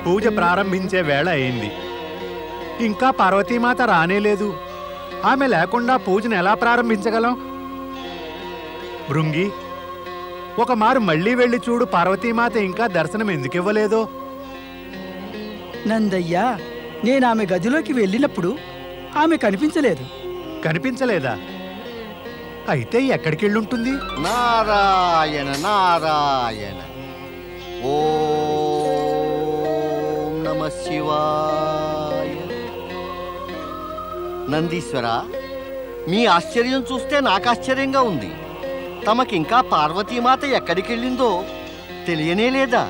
పూజ ప్రారంభించే వేళ అయింది. ఇంకా పార్వతీమాత రానేలేదు. ఆమె లేకుండా పూజను ఎలా ప్రారంభించగలం? భృంగి, ఒక మారు మళ్ళీ వెళ్ళి చూడు, పార్వతీమాత ఇంకా దర్శనం ఎందుకివ్వలేదో. నందయ్య, నేను ఆమె గదిలోకి వెళ్ళినప్పుడు ఆమె కనిపించలేదు. కనిపించలేదా? అయితే ఎక్కడికెళ్ళుంటుంది? నారాయణ నారాయణ. ఓం నమః శివాయ. నందీశ్వర, మీ ఆశ్చర్యం చూస్తే నాకు ఆశ్చర్యంగా ఉంది. తమకింకా పార్వతీమాత ఎక్కడికెళ్ళిందో తెలియనే లేదా?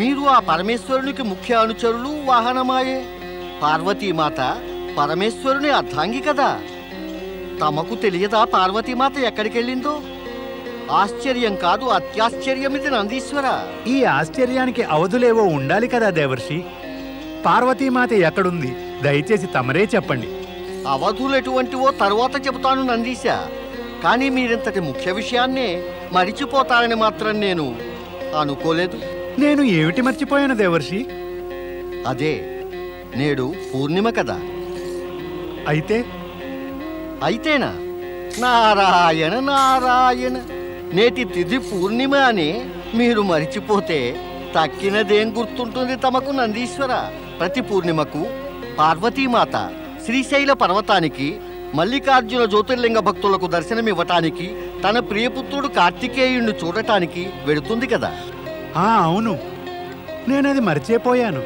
మీరు ఆ పరమేశ్వరునికి ముఖ్య అనుచరులు, వాహనమాయే. పార్వతీమాత పరమేశ్వరుని అర్ధాంగి కదా. తమకు తెలియదా పార్వతీమాత ఎక్కడికెళ్ళిందో? ఆశ్చర్యం కాదు, అత్యాశ్చర్యం ఇది నందీశ్వర. ఈ ఆశ్చర్యానికి అవధులేవో ఉండాలి కదా దేవర్షి. పార్వతీమాత ఎక్కడుంది? దయచేసి తమరే చెప్పండి. అవధులు ఎటువంటివో తరువాత చెబుతాను నందీశ. కానీ మీరింతటి ముఖ్య విషయాన్నే మరిచిపోతారని మాత్రం నేను అనుకోలేదు. నేను ఏమిటి మర్చిపోయాను దేవర్షి? అదే, నేడు పూర్ణిమ కదా. అయితేనా? నారాయణ నారాయణ. నేటి తిథి పూర్ణిమ అని మీరు మరిచిపోతే తక్కినదేం గుర్తుంటుంది తమకు నందీశ్వర? ప్రతి పూర్ణిమకు పార్వతీమాత శ్రీశైల పర్వతానికి మల్లికార్జున జ్యోతిర్లింగ భక్తులకు దర్శనమివ్వటానికి, తన ప్రియపుత్రుడు కార్తికేయుణ్ణి చూడటానికి వెడుతుంది కదా. అవును, నేనది మర్చిపోయాను.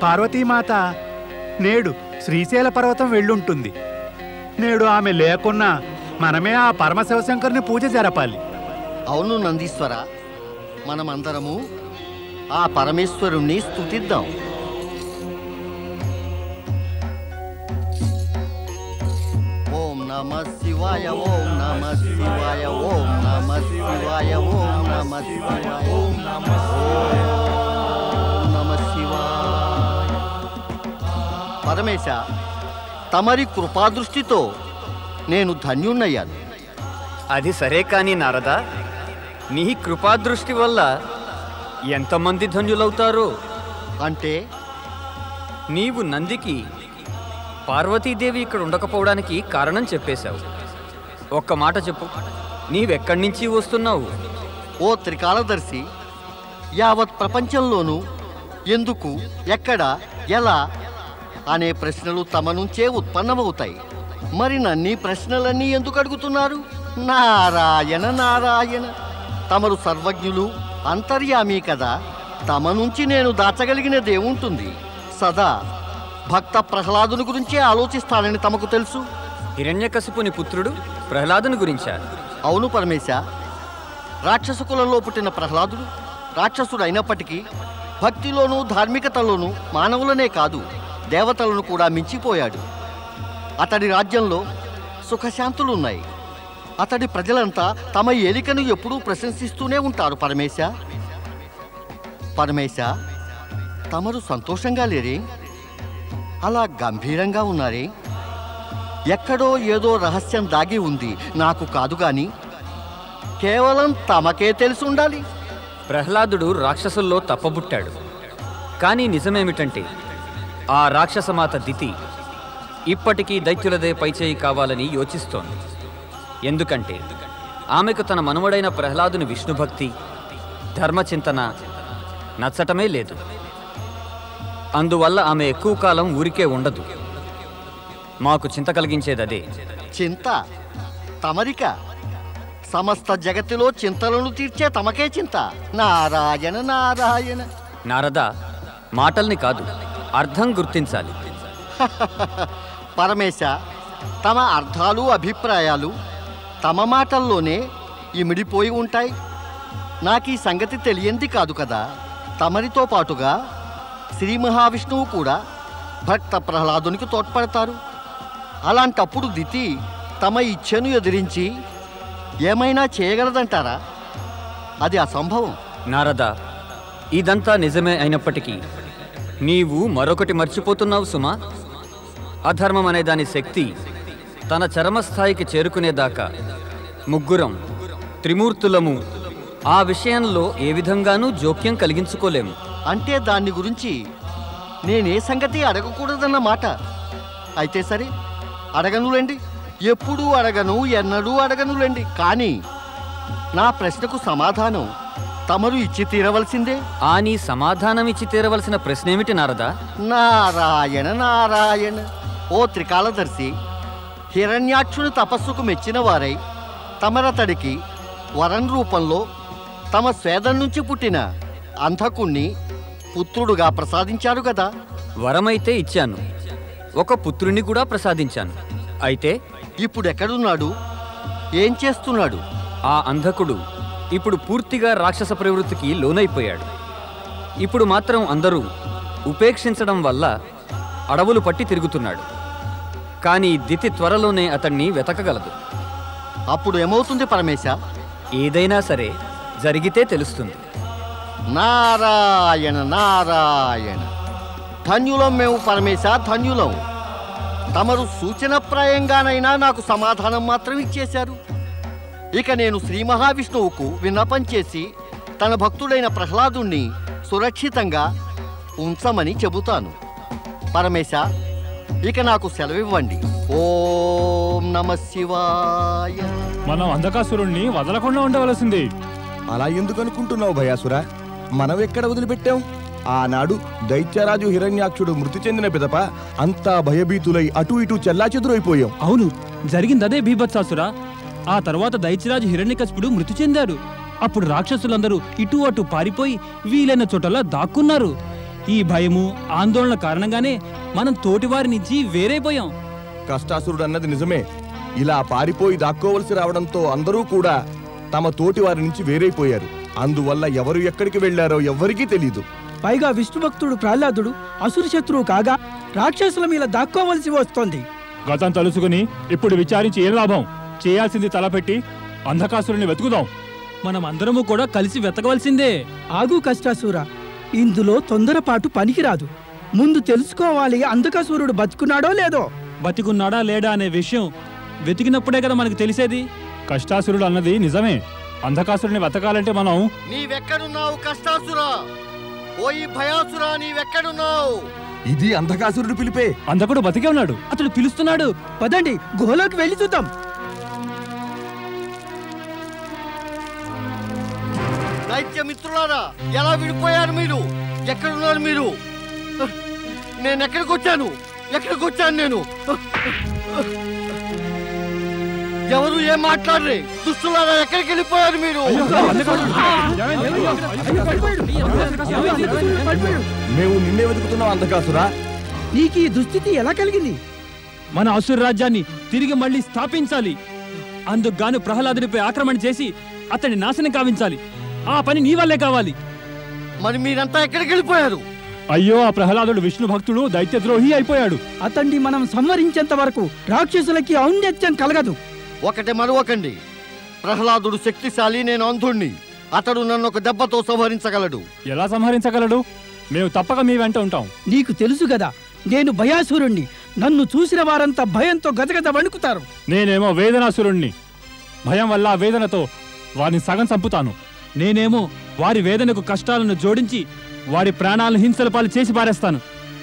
పార్వతీమాత నేడు శ్రీశైల పర్వతం వెళ్ళుంటుంది. నేడు ఆమె లేకున్నా మనమే ఆ పరమశివశంకరుని పూజ జరపాలి. అవును నందీశ్వర, మనమందరము ఆ పరమేశ్వరుణ్ణి స్తుతిద్దాం. ఓం నమః శివాయ, ఓం నమః శివాయ, ఓం నమః శివాయ, ఓం నమః శివాయ, ఓం నమః శివాయ. పరమేశ, తమరి కృపాదృష్టితో నేను ధన్యుణ్ణయ్యాను. అది సరే కానీ నారదా, నీ కృపాదృష్టి వల్ల ఎంతమంది ధన్యులవుతారో. అంటే నీవు నందికి పార్వతీదేవి ఇక్కడ ఉండకపోవడానికి కారణం చెప్పేశావు. ఒక్క మాట చెప్పు, నీవెక్కడి నుంచి వస్తున్నావు? ఓ త్రికాలదర్శి, యావత్ ప్రపంచంలోనూ ఎందుకు, ఎక్కడ, ఎలా అనే ప్రశ్నలు తమ నుంచే ఉత్పన్నమవుతాయి. మరి నన్నీ ప్రశ్నలన్నీ ఎందుకు అడుగుతున్నారు? నారాయణ నారాయణ. తమరు సర్వజ్ఞులు, అంతర్యామి కదా. తమ నుంచి నేను దాచగలిగినదేముంటుంది? సదా భక్త ప్రహ్లాదుని గురించే ఆలోచిస్తానని తమకు తెలుసు. హిరణ్యకశిపుని పుత్రుడు ప్రహ్లాదుని గురించా? అవును పరమేశ. రాక్షస కులంలో పుట్టిన ప్రహ్లాదుడు రాక్షసుడు అయినప్పటికీ భక్తిలోనూ ధార్మికతలోనూ మానవులనే కాదు, దేవతలను కూడా మించిపోయాడు. అతడి రాజ్యంలో సుఖశాంతులున్నాయి. అతడి ప్రజలంతా తమ ఏలికను ఎప్పుడూ ప్రశంసిస్తూనే ఉంటారు. పరమేశ, తమరు సంతోషంగా లేరే? అలా గంభీరంగా ఉన్నారే? ఎక్కడో ఏదో రహస్యం దాగి ఉంది, నాకు కాదు గాని కేవలం తమకే తెలిసి ఉండాలి. ప్రహ్లాదుడు రాక్షసుల్లో తప్పబుట్టాడు. కానీ నిజమేమిటంటే ఆ రాక్షసమాత దితి ఇప్పటికీ దైత్యులదే పైచేయి కావాలని యోచిస్తోంది. ఎందుకంటే ఆమెకు తన మనుమడైన ప్రహ్లాదుని విష్ణుభక్తి, ధర్మచింతన నచ్చటమే లేదు. అందువల్ల ఆమె ఎక్కువ కాలం ఊరికే ఉండదు. మాకు చింత కలిగించేదదే. చింత తమరిక? సమస్త జగత్తులో చింతలను తీర్చే తమకే చింత. నారాయణ నారాయణ. నారదా, మాటల్ని కాదు, అర్థం గుర్తించాలి. పరమేశ, తమ అర్థాలు అభిప్రాయాలు తమ మాటల్లోనే ఇమిడిపోయి ఉంటాయి. నాకు ఈ సంగతి తెలియంది కాదు కదా. తమరితో పాటుగా శ్రీ మహావిష్ణువు కూడా భక్త ప్రహ్లాదునికి తోడ్పడతారు. అలాంటప్పుడు దితి తమ ఇచ్ఛను ఎదిరించి ఏమైనా చేయగలదంటారా? అది అసంభవం. నారదా, ఇదంతా నిజమే అయినప్పటికీ నీవు మరొకటి మర్చిపోతున్నావు సుమా. అధర్మం అనే దాని శక్తి తన చరమస్థాయికి చేరుకునేదాకా ముగ్గురం త్రిమూర్తులము ఆ విషయంలో ఏ విధంగానూ జోక్యం కలిగించుకోలేము. అంటే దాన్ని గురించి నేనే సంగతి అడగకూడదన్న మాట. అయితే సరే, అడగనులేండి. ఎప్పుడూ అడగను, ఎన్నడూ అడగనులేండి. కానీ నా ప్రశ్నకు సమాధానం తమరు ఇచ్చి తీరవలసిందే. ఆ నీ సమాధానం ఇచ్చి తీరవలసిన ప్రశ్న ఏమిటి నారదా? నారాయణ నారాయణ. ఓ త్రికాలదర్శి, హిరణ్యాక్షుని తపస్సుకు మెచ్చిన వారై తమరతడికి వరం రూపంలో తమ స్వేదం నుంచి పుట్టిన అంధకుణ్ణి పుత్రుడుగా ప్రసాదించారు కదా. వరమైతే ఇచ్చాను, ఒక పుత్రుని కూడా ప్రసాదించాను. అయితే ఇప్పుడెక్కడున్నాడు? ఏం చేస్తున్నాడు? ఆ అంధకుడు ఇప్పుడు పూర్తిగా రాక్షస ప్రవృత్తికి లోనైపోయాడు. ఇప్పుడు మాత్రం అందరూ ఉపేక్షించడం వల్ల అడవులు పట్టి తిరుగుతున్నాడు. కానీ దితి త్వరలోనే అతన్ని వెతకగలదు. అప్పుడు ఏమవుతుంది పరమేశ? ఏదైనా సరే జరిగితే తెలుస్తుంది. నారాయణ నారాయణ. ధన్యులం మేము పరమేశ, ధన్యులం. తమరు సూచనప్రాయంగానైనా నాకు సమాధానం మాత్రం ఇచ్చేశారు. ఇక నేను శ్రీ మహావిష్ణువుకు విన్నపం చేసి తన భక్తుడైన ప్రహ్లాదుణ్ణి సురక్షితంగా ఉంచమని చెబుతాను. పరమేశ, ఇక నాకు సెలవివ్వండి. ఓం నమ శివాయ. మనం అంధకాసురుణ్ణి వదలకుండా ఉండవలసింది. అలా ఎందుకు అనుకుంటున్నావు భయాసురా? మనం ఎక్కడ వదిలిపెట్టాం? ఆనాడు దైత్యరాజు హిరణ్యాక్షుడు మృతి చెందిన పిదప అంతా భయభీతులై అటు ఇటు చెల్లాచెదురైపోయాం. అవును, జరిగిందదే బీభత్సాసురా. ఆ తర్వాత దైత్యరాజు హిరణ్యకశిపుడు మృతి చెందారు. అప్పుడు రాక్షసులందరూ ఇటు అటు పారిపోయి వీలైన చోటలా దాక్కున్నారు. ఈ భయము ఆందోళన కారణంగానే మనం తోటివారి నుంచి వేరైపోయాం. కష్టాసురుడు అన్నది నిజమే. ఇలా పారిపోయి దాక్కోవలసి రావడంతో అందరూ కూడా తమ తోటి వారి నుంచి వేరైపోయారు. అందువల్ల ఎవరు ఎక్కడికి వెళ్లారో ఎవ్వరికీ తెలీదు. పైగా విష్ణుభక్తుడు ప్రహ్లాదుడు అసురు శత్రువు కాగా రాక్షసుల మీద దాక్కోవలసి వస్తోంది. గతం తలుసుకుని ఇప్పుడు విచారించి ఏం లాభం? చేయాల్సింది తలపెట్టి అంధకాసురుని వెతుకుదాం. మనం అందరము కూడా కలిసి వెతకవలసిందే. ఆగు కష్టాసుర, ఇందులో తొందరపాటు పనికిరాదు. ముందు తెలుసుకోవాలి అంధకాసురుడు బతుకున్నాడో లేదో. బతికున్నాడా లేడా అనే విషయం వెతికినప్పుడే కదా మనకు తెలిసేది. కష్టాసురుడు అన్నది నిజమే. అంధకాసురుని వెతకాలంటే మనం... నీవెక్కడున్నావు కష్టాసురా? ఓయి భయాసురా, నీవెక్కడున్నావు? ఇది అంధకాసురుడు పిలిపే. అంధకుడు బతికే ఉన్నాడు. అతడు పిలుస్తున్నాడు. పదండి, గుహలోకి వెళ్ళి చూద్దాం. దైత్యమిత్రులారా, ఎలా విడిపోయారు మీరు? ఎక్కడున్నారు మీరు? నేను ఎక్కడికి వచ్చాను? నేను ఎవరు ఏం మాట్లాడరే? దుష్టులారా, ఎక్కడికి వెళ్ళిపోయారు మీరు? మేము నిన్నే వెతుకుతున్నాం అంధకాసురా. నీకు ఈ దుస్థితి ఎలా కలిగింది? మన అసుర రాజ్యాన్ని తిరిగి మళ్ళీ స్థాపించాలి. అందుకుగాను ప్రహ్లాదునిపై ఆక్రమణ చేసి అతన్ని నాశనం కావించాలి. ఆ పని నీ వల్లే కావాలి. మరి మీరంతా ఎక్కడికి వెళ్ళిపోయారు? అయ్యో, ఆ ప్రహ్లాదుడు విష్ణు భక్తుడు దైత్యద్రోహి అయిపోయాడు. అతన్ని మనం సంహరించేంత వరకు రాక్షసులకి ఔన్నత్యం కలగదు. ఒకటి మరొకండి, ప్రహ్లాదుడు శక్తిశాలి, నేను అంధుణ్ణి. అతడు నన్ను ఒక దెబ్బతో సంహరించగలడు. ఎలా సంహరించగలడు? మేము తప్పక మీ వెంట ఉంటాం. నీకు తెలుసు కదా, నేను భయాసురుణ్ణి. నన్ను చూసిన వారంతా భయంతో గదగద వణుకుతారు. నేనేమో వేదనాసురుణ్ణి. భయం వల్ల ఆ వేదనతో వారిని సగం చంపుతాను. నేనేమో వారి వేదనకు కష్టాలను జోడించి వారి ప్రాణాలను హింసల పాలు చేసి పారేస్తాను.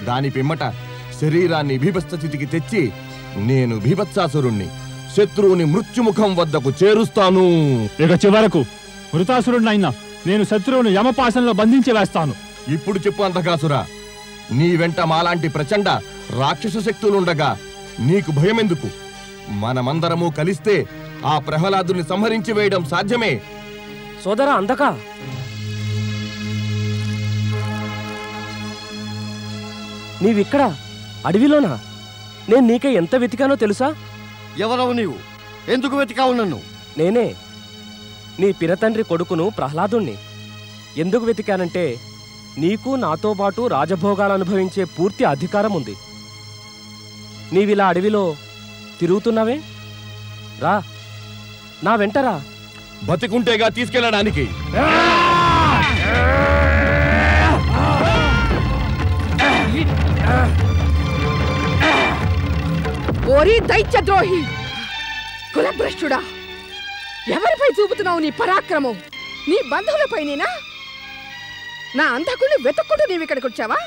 దాని పిమ్మట శరీరాన్ని భీభత్స స్థితికి తెచ్చి నేను భీభత్సాసురుణ్ణి శత్రువుని మృత్యుముఖం వద్దకు చేరుస్తాను. ఇక చివరకు మృతాసురుణ్ణైనా నేను శత్రువును యమపాశంలో బంధించి వేస్తాను. ఇప్పుడు చెప్పు అంధకాసురా, నీ వెంట మాలాంటి ప్రచండ రాక్షస శక్తులుండగా నీకు భయమెందుకు? మనమందరము కలిస్తే ఆ ప్రహ్లాదుని సంహరించి వేయడం సాధ్యమే. సోదరా అందక, నీవిక్కడ అడవిలోనా? నేను నీకే ఎంత వెతికానో తెలుసా? ఎవరవు నీవు? ఎందుకు వెతికావు నన్ను? నేనే నీ పినతండ్రి కొడుకును ప్రహ్లాదుణ్ణి. ఎందుకు వెతికానంటే నీకు నాతో పాటు రాజభోగాలు అనుభవించే పూర్తి అధికారం ఉంది. నీవిలా అడవిలో తిరుగుతున్నావే, రా నా వెంటరా. బతికుంటేగా తీసుకెళ్ళడానికి. ఓరి దైత్యద్రోహి, కులభ్రష్టుడా! ఎవరిపై చూపుతున్నావు నీ పరాక్రమం? నీ బంధువులపైనేనా? నా అంధకుడిని వెతుక్కుంటూ నీవిక్కడికి వచ్చావా?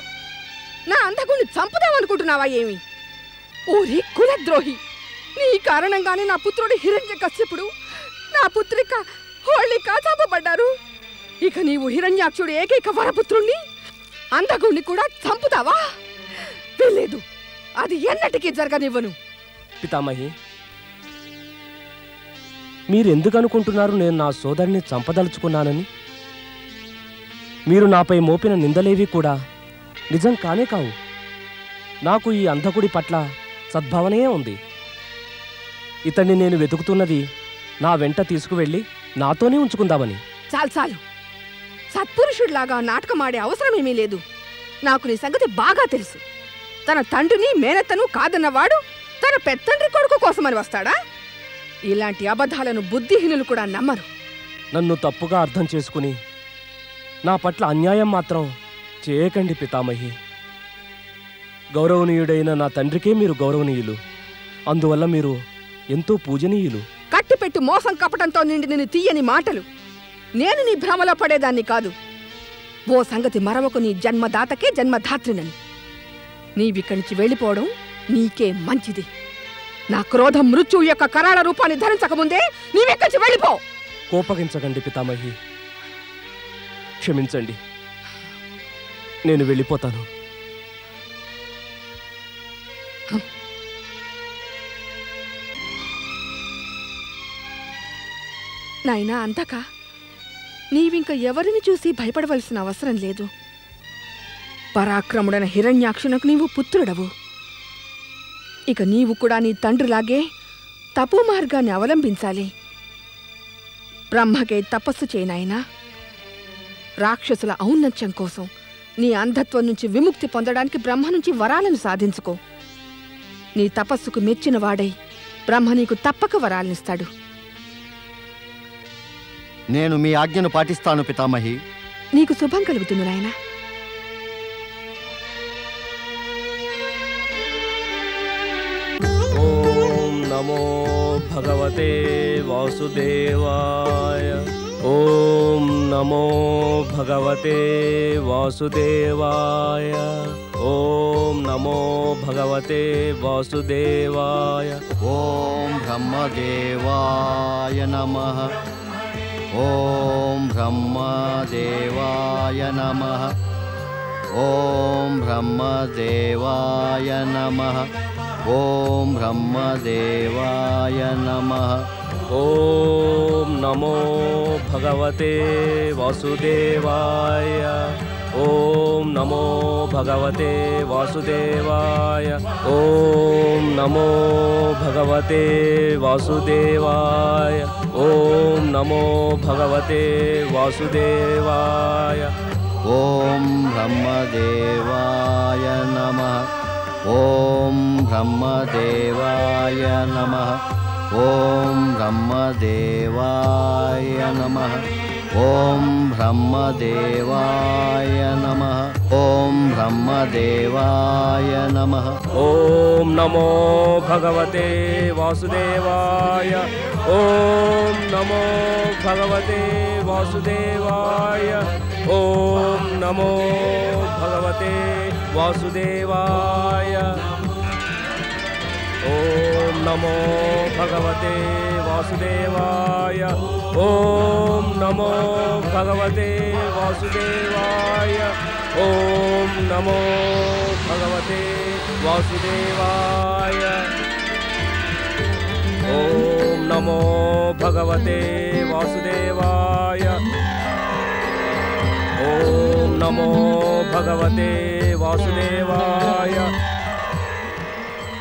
నా అంతకుని చంపుదామనుకుంటున్నావా ఏమి? ఓరి కులద్రోహి, నీ కారణంగానే నా పుత్రుడు హిరణ్యకశ్యపుడు, నా పుత్రిక హోళిక చంపబడ్డారు. ఇక నీవు హిరణ్యాక్షుడు ఏకైక వరపుత్రుణ్ణి అంతకుణ్ణి కూడా చంపుతావా? వెళ్ళలేదు, అది ఎన్నటికీ జరగనివ్వను. పితామహి, మీరెందుకు అనుకుంటున్నారు నేను నా సోదరిని చంపదలుచుకున్నానని? మీరు నాపై మోపిన నిందలేవి కూడా నిజం కానే కావు. నాకు ఈ అంధకుడి పట్ల సద్భావనే ఉంది. ఇతన్ని నేను వెతుకుతున్నది నా వెంట తీసుకువెళ్ళి నాతోనే ఉంచుకుందామని. చాలు చాలు, సత్పురుషుడిలాగా నాటకమాడే అవసరమేమీ లేదు. నాకు నీ సంగతి బాగా తెలుసు. తన తండ్రిని మేనత్తను కాదన్నవాడు తన పెత్తండ్రి కొడుకు కోసమని వస్తాడా? ఇలాంటి అబద్ధాలను బుద్ధిహీనులు కూడా నమ్మరు. నన్ను తప్పుగా అర్థం చేసుకుని నా పట్ల అన్యాయం మాత్రం చేయకండి పితామహి. గౌరవనీయుడైన నా తండ్రికే మీరు గౌరవనీయులు, అందువల్ల మీరు ఎంతో పూజనీయులు. కట్టిపెట్టు మోసం కపటంతో నిండి నిన్ను తీయని మాటలు. నేను నీ భ్రమలో పడేదాన్ని కాదు. ఓ సంగతి మరొక, నీ జన్మదాతకే జన్మధాత్రినని. నీవిక్కడి నుంచి వెళ్ళిపోవడం నీకే మంచిది. నా క్రోధం మృత్యువు యొక్క కరాళ రూపాన్ని ధరించకముందే నీవెక్కడి నుంచి వెళ్ళిపో. కోపగించకండి పితామహి, క్షమించండి, నేను వెళ్ళిపోతాను. నాయనా అంతకా, నీవింక ఎవరిని చూసి భయపడవలసిన అవసరం లేదు. పరాక్రముడైన హిరణ్యాక్షునకు నీవు పుత్రుడవు. ఇక నీవు కూడా నీ తండ్రిలాగే తపో మార్గాన్ని అవలంబించాలి. బ్రహ్మకే తపస్సు చేయనాయనా. రాక్షసుల ఔన్నత్యం కోసం నీ అంధత్వం నుంచి విముక్తి పొందడానికి బ్రహ్మ నుంచి వరాలను సాధించుకో. నీ తపస్సుకు మెచ్చిన వాడై బ్రహ్మ నీకు తప్పక వరాలనిస్తాడు. నేను మీ ఆజ్ఞను పాటిస్తాను పితామహి. నీకు శుభం కలుగుతుంది నాయనా. ఓం నమో భగవతే వాసుదేవాయ. ఓం నమో భగవతే వాసుదేవాయ. ఓం నమో భగవతే వాసుదేవాయ. ఓం బ్రహ్మదేవాయ నమః. ఓం బ్రహ్మదేవాయ నమః. ఓం బ్రహ్మదేవాయ నమః. ఓం బ్రహ్మదేవాయ నమః. ఓం నమో భగవతే వాసుదేవాయ. ఓం నమో భగవతే వాసుదేవాయ. ఓం నమో భగవతే వాసుదేవాయ. ఓం నమో భగవతే వాసుదేవాయ. ఓం బ్రహ్మదేవాయ నమః. ఓం బ్రహ్మదేవాయ నమః. ఓం బ్రహ్మదేవాయ నమః. ఓం బ్రహ్మదేవాయ నమః. ఓం బ్రహ్మదేవాయ నమః. ఓం నమో భగవతే వాసుదేవాయ. ఓం నమో భగవతే వాసుదేవాయ. ఓం నమో భగవతే వాసుదేవాయ. ఓం నమో భగవతే వాసుదేవాయ. ఓం నమో భగవతే వాసుదేవాయ. ఓం నమో భగవతే వాసుదేవాయ. ఓం నమో భగవతే వాసుదేవాయ. ఓం నమో భగవతే వాసుదేవాయ.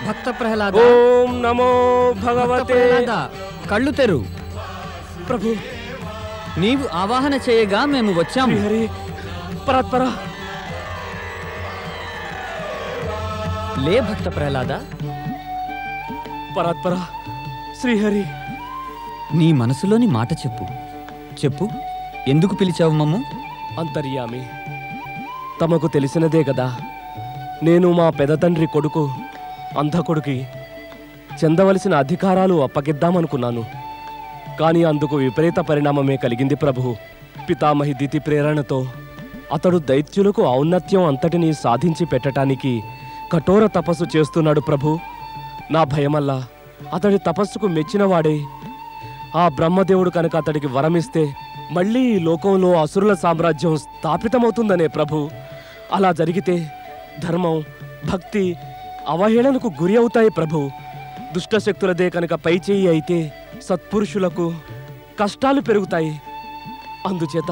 భక్త ప్రహ్లాద, ఓం నమో భగవతే. కళ్ళు తెరు. ప్రభు, నీవు ఆవాహన చేయగా మేము వచ్చాము. హరి పరాత్పర. లే భక్త ప్రహ్లాద. పరాత్పర శ్రీహరి. నీ మనసులోని మాట చెప్పు. చెప్పు, ఎందుకు పిలిచావు మమ్ము? అంతర్యామి, తమకు తెలిసినదే కదా, నేను మా పెదతండ్రి కొడుకు అంధకుడికి చెందవలసిన అధికారాలు అప్పగిద్దామనుకున్నాను. కానీ అందుకు విపరీత పరిణామమే కలిగింది ప్రభు. పితామహి దితి ప్రేరణతో అతడు దైత్యులకు ఔన్నత్యం అంతటినీ సాధించి పెట్టడానికి కఠోర తపస్సు చేస్తున్నాడు ప్రభు. నా భయమల్లా అతడి తపస్సుకు మెచ్చినవాడే ఆ బ్రహ్మదేవుడు కనుక అతడికి వరమిస్తే మళ్ళీ ఈ లోకంలో అసురుల సామ్రాజ్యం స్థాపితమవుతుందనే ప్రభు. అలా జరిగితే ధర్మం, భక్తి అవహేళనకు గురి అవుతాయి ప్రభు. దుష్టశక్తులదే కనుక పైచేయి అయితే సత్పురుషులకు కష్టాలు పెరుగుతాయి. అందుచేత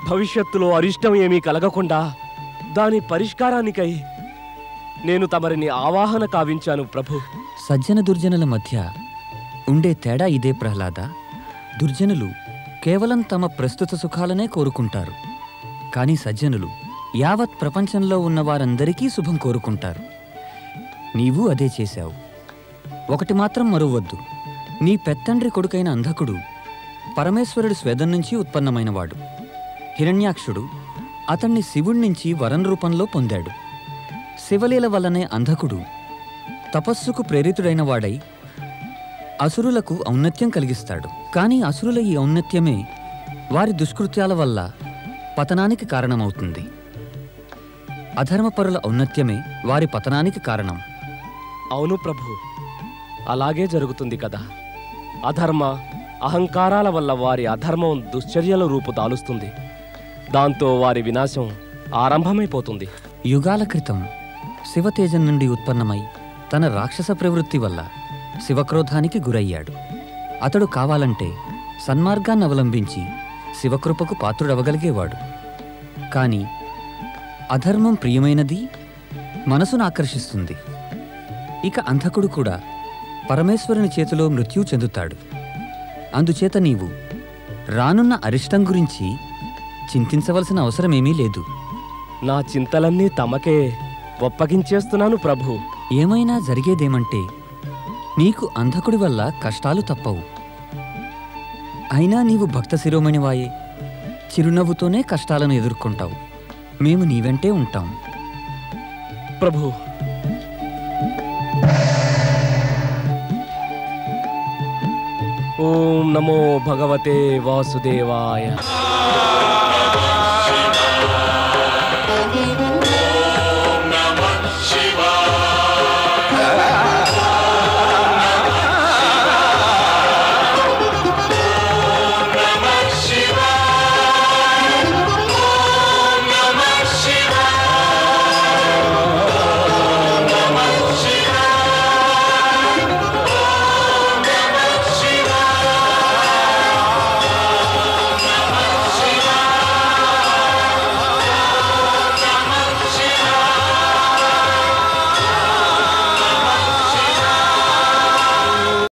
భవిష్యత్తులో అరిష్టం ఏమీ కలగకుండా దాని పరిష్కారానికై నేను తమరిని ఆవాహన కావించాను ప్రభు. సజ్జన దుర్జనుల మధ్య ఉండే తేడా ఇదే ప్రహ్లాద. దుర్జనులు కేవలం తమ ప్రస్తుత సుఖాలనే కోరుకుంటారు, కానీ సజ్జనులు యావత్ ప్రపంచంలో ఉన్న వారందరికీ శుభం కోరుకుంటారు. నీవు అదే చేశావు. ఒకటి మాత్రం మరువద్దు, నీ పెత్తండ్రి కొడుకైన అంధకుడు పరమేశ్వరుడి స్వేదం నుంచి ఉత్పన్నమైనవాడు. హిరణ్యాక్షుడు అతన్ని శివుడి నుంచి వరం రూపంలో పొందాడు. శివలీల వల్లనే అంధకుడు తపస్సుకు ప్రేరితుడైన వాడై అసురులకు ఔన్నత్యం కలిగిస్తాడు. కానీ అసురుల ఈ ఔన్నత్యమే వారి దుష్కృత్యాల వల్ల పతనానికి కారణమవుతుంది. అధర్మపరుల ఔన్నత్యమే వారి పతనానికి కారణం. అవును ప్రభు, అలాగే జరుగుతుంది కదా. అధర్మ అహంకారాల వల్ల వారి అధర్మం దుశ్చర్యల రూపు దాలుస్తుంది. దాంతో వారి వినాశం ఆరంభమైపోతుంది. యుగాల క్రితం శివతేజం నుండి ఉత్పన్నమై తన రాక్షస ప్రవృత్తి వల్ల శివక్రోధానికి గురయ్యాడు. అతడు కావాలంటే సన్మార్గాన్ని అవలంబించి శివకృపకు పాత్రుడవగలిగేవాడు. కానీ అధర్మం ప్రియమైనది, మనసును ఆకర్షిస్తుంది. ఇక అంధకుడు కూడా పరమేశ్వరుని చేతిలో మృత్యు చెందుతాడు. అందుచేత నీవు రానున్న అరిష్టం గురించి చింతించవలసిన అవసరమేమీ లేదు. నా చింతలన్నీ తమకే ఒప్పగించేస్తున్నాను ప్రభు. ఏమైనా జరిగేదేమంటే నీకు అంధకుడి వల్ల కష్టాలు తప్పవు. అయినా నీవు భక్త శిరోమణివాయే, చిరునవ్వుతోనే కష్టాలను ఎదుర్కొంటావు. మేము నీ వెంటే ఉంటాం ప్రభు. ఓం నమో భగవతే వాసుదేవాయ.